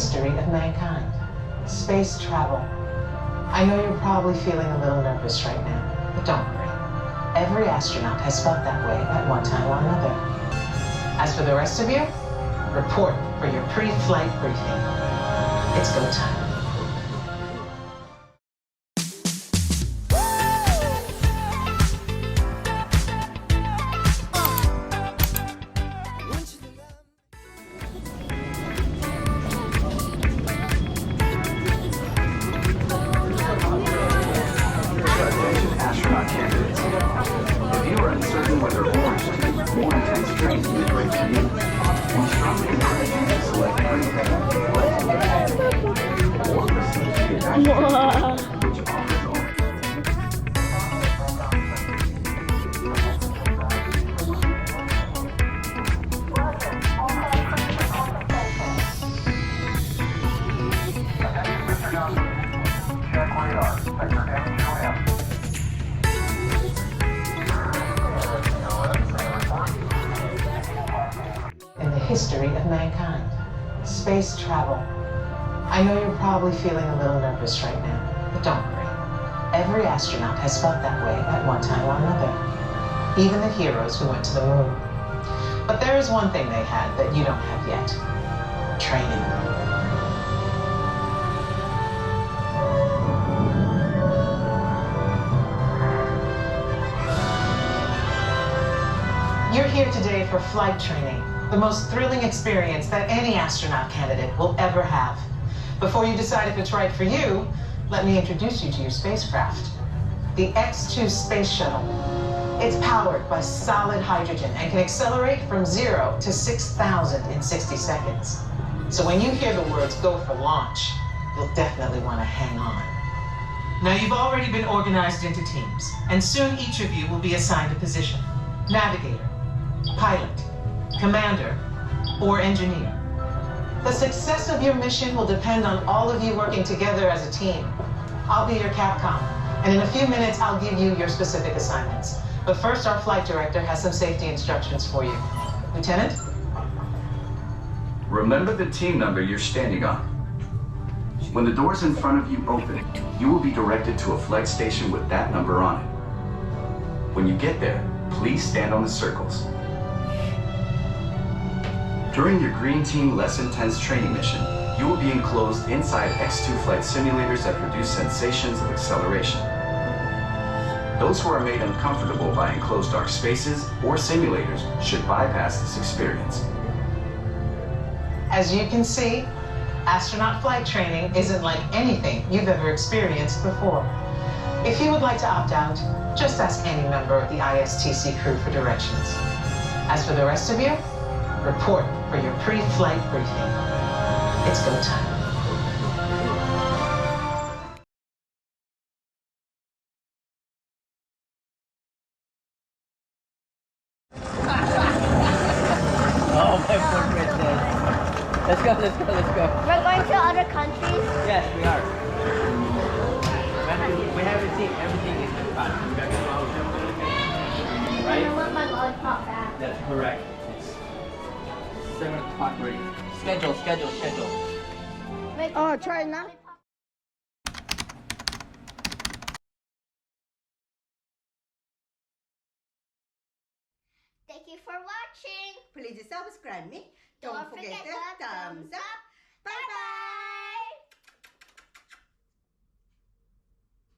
history of mankind, space travel. I know you're probably feeling a little nervous right now, but don't worry. Every astronaut has felt that way at one time or another. As for the rest of you, report for your pre-flight briefing. It's go time. Astronaut candidates. If you are uncertain whether orange to more intense training is right for you, we strongly encourage you to select green or proceed to the evacuation, which offers all. JWYao, sector M2M. In the history of mankind, space travel. I know you're probably feeling a little nervous right now, but don't worry. Every astronaut has felt that way at one time or another, even the heroes who went to the moon. But there is one thing they had that you don't have yet: training. You're here today for flight training, the most thrilling experience that any astronaut candidate will ever have. Before you decide if it's right for you, let me introduce you to your spacecraft, the X-2 Space Shuttle. It's powered by solid hydrogen and can accelerate from 0 to 6,000 in 60 seconds. So when you hear the words "go for launch," you'll definitely want to hang on. Now, you've already been organized into teams, and soon each of you will be assigned a position: navigator, pilot, commander, or engineer. The success of your mission will depend on all of you working together as a team. I'll be your Capcom, and in a few minutes I'll give you your specific assignments. But first, our flight director has some safety instructions for you. Lieutenant? Remember the team number you're standing on. When the doors in front of you open, you will be directed to a flight station with that number on it. When you get there, please stand on the circles. During your Green Team less intense training mission, you will be enclosed inside X-2 flight simulators that produce sensations of acceleration. Those who are made uncomfortable by enclosed dark spaces or simulators should bypass this experience. As you can see, astronaut flight training isn't like anything you've ever experienced before. If you would like to opt out, just ask any member of the ISTC crew for directions. As for the rest of you, report for your pre-flight briefing. It's go time. Oh, my poor princess. Let's go, let's go, let's go. We're going to other countries? Yes, we are. We haven't seen everything in the past. We got to go out there. Right? I want my lollipop back. That's correct. It's 7 o'clock ready. Schedule. Wait, Oh, try it now. Thank you for watching. Please subscribe me. Don't forget the thumbs up.